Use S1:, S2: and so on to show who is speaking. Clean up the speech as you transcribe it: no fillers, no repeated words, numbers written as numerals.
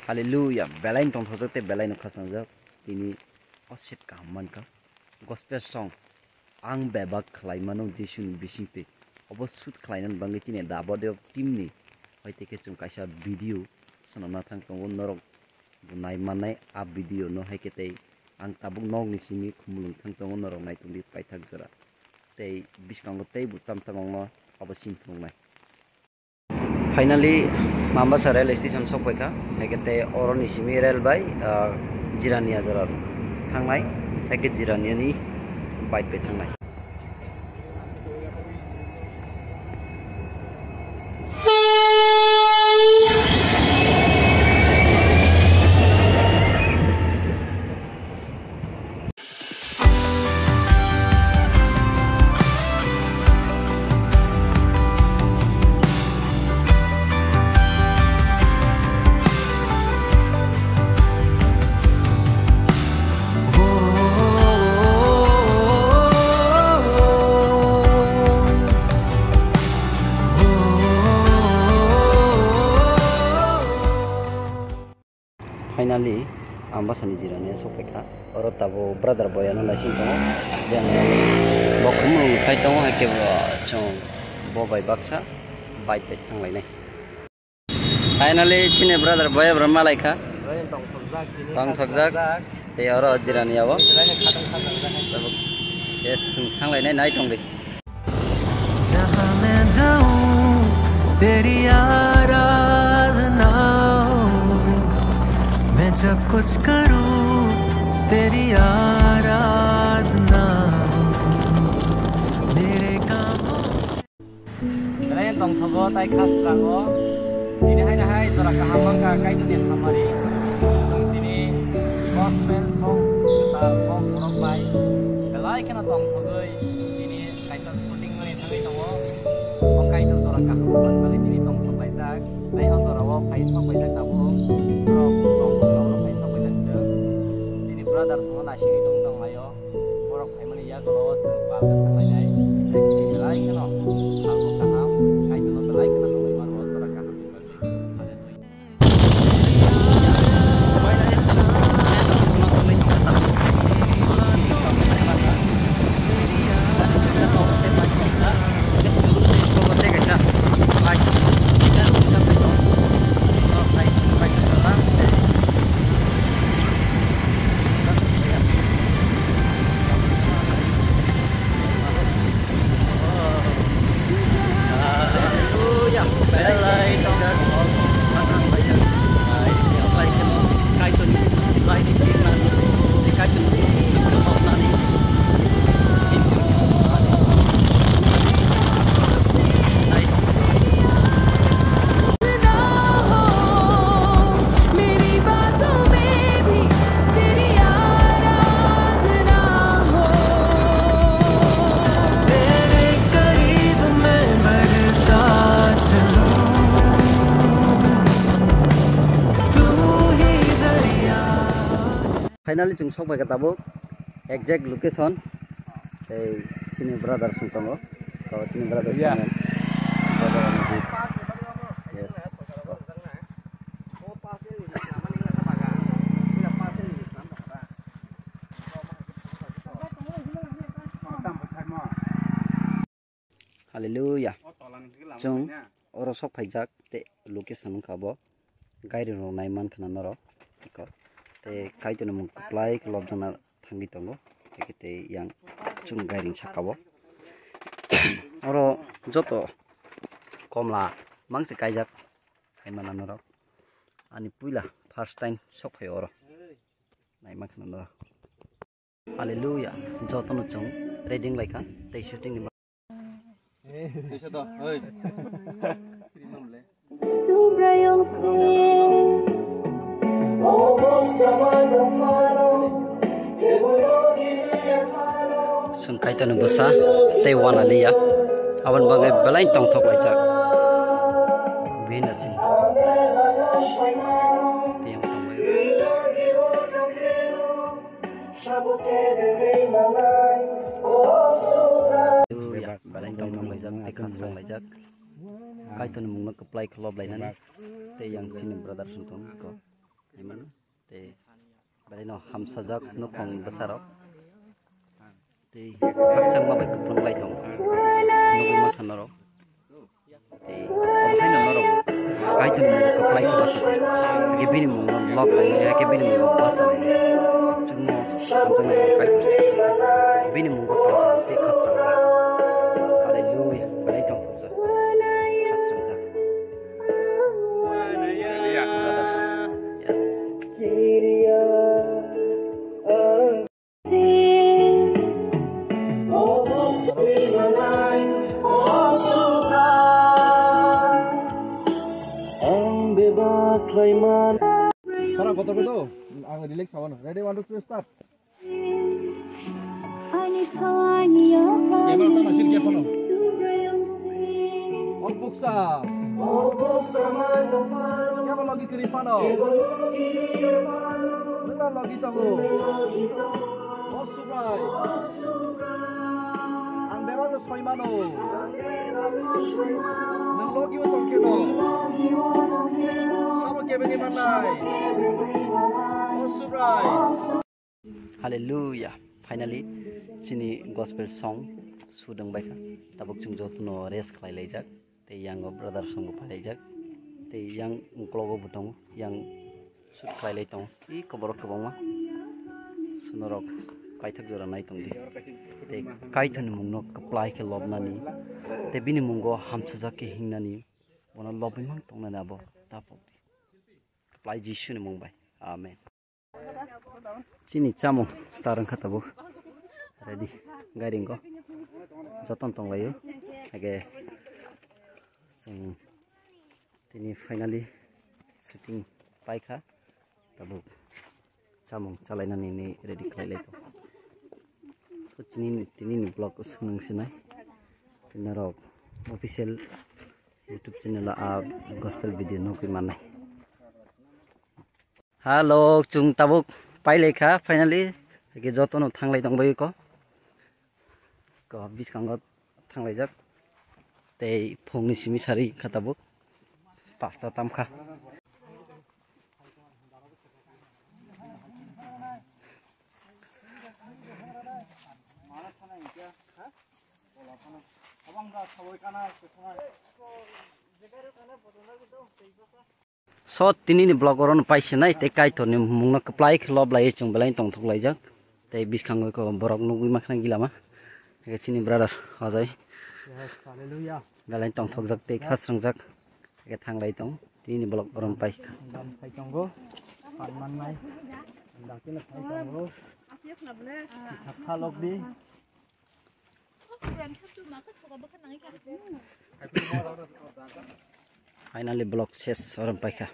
S1: Hallelujah. Belai tongthok te belai no khasangjak. Tini osit kahaman ka. Gospel song. Ang bebak khulai mano Jesu ni bisingte. Obo sut khlainan bangi tini dabodeo timni. Hoiteke chung kaisa video sonona thang tongo norok bunai manai a video no haikete ang tabuk nog ni simi khumulung thang tongo norok nai tungdi paithak jora. Tei biskango tei butam tamongno obo sinthungnai. Finally, Mambasa rail station sopai ka. Haikete oro ni simi rail by Jirania jora thangnai. Haike Jirania ni bike pe thangnai. Finally, Ambasa ni Jirania sopai ka. Oro tabo brother boy ano na sin tongo. Then bokumu kai tongo haike chong bo bai baksa bike pe thanglai nai. Finally chine brother boy brahma lai ka. Tongthok jak. Te oro Jirania bo. Yes thanglai nai nai tongli.
S2: जहाँ मैं जाऊँ तेरी आराधना मैं जब कुछ करूँ तेरी आराधना मेरे कामों
S3: belai tongthogo tai khasrango tini hai jora kahamang ka kai tini thamari sung tini gospel song ta kong borok bai belai kana tongthogoi tini kaisa shooting mani thangai tongo o kai to jora kahamang bali tini tongthog bai jak lai o jora o kai sok bai jak tabo ro song ro kai sok bai jak tini brother song na sini tong tong layo borok kai mani ya golo chung ba ka thangai nai tini belai kana sabo kaham kai to belai kana tong bai maro jora kaham Finally chung sopai ka tabo exact location ei sini brother sung tongo ko sini brother sung brother yes hallelujah chung oro sopai jak te location ka bo gairi ro nai man khana noro ko te kai to mung plai club jana thangi tongo ekete yang chung gairing sakabo oro joto komla mangse kaijak kaimana noro ani puila first time sok oro nai makna noro hallelujah joto no chung reading like te shooting ni Bisa to oi Sobre eu sungkai tanu besa te wana liya awan bangai belai tongthok lai jak bena sin tiang tamai belai tongthok lai jak te khasrang lai jak kai tanu mungna keplai klob lai nani te yang sini brother suntong ko
S1: Amen. Te balai no ham sajak no khong bwsarok. Te khakchang ma bai kuplong lai tong. No ma thanorok. Te obhai no norok. Kai tu mo kaplai ko basa. Ke bini mo lock lai ya ke bini mo basa lai. Chungmo samjang na kai ko. Bini mo ko te khasrang. Hallelujah. Balai tong thok. Khasrang jak.
S4: Sarang kotor itu, ang relax awan. Ready 1 2 3 start. Camera tan asil ke phono. On buksa. Kaya lagi kiri pano. Nena lagi tahu. Oh subay. Ang bebak lo soy mano. Neng logi utong keno.
S1: Hallelujah. Finally, sini gospel song sudang baika. Tabuk chungjo tuno res khlai laijak. Te yang brother song ko palaijak. Te yang ungklogo butong yang sud khlai lai tong. I koborok kobongma. Sunorok kaithak jora nai tong di. Te kaithon mungno kaplai ke lobnani. Te bini mungo hamsajak ke hingnani. Bona lobimang tongnani abo tapok. Kaplai Jisu ni mungbai. Amen. Sini chamung starang katabu. Ready. Garing ko. Joton tong layo. Age. Tini finally sitting paika. Tabu. Chamung chalainan ini ready khlai lai to. So tini blog sunung sinai. Tinarok official YouTube channel gospel video no kui manai. Hello, Chwng tabuk pailai kha finally ke jotono thanglai dongbai ko biskango thanglai jak tei phongni simi sari khatabuk pasta tamkha so tini ni blog oron paise nai te kaitor ni mungna kaplai khlob lai chung belai tongthok lai jak te biskango ko borok nugui makhna gilama ke chini brother hajai
S4: Hallelujah.
S1: belai tongthok jak te khasrang jak ke thanglai tong tini ni blog oron paise
S4: Pai tonggo. Parman nai. Dakin pai tonggo. Khalok di.
S1: Finally blog ses oron paika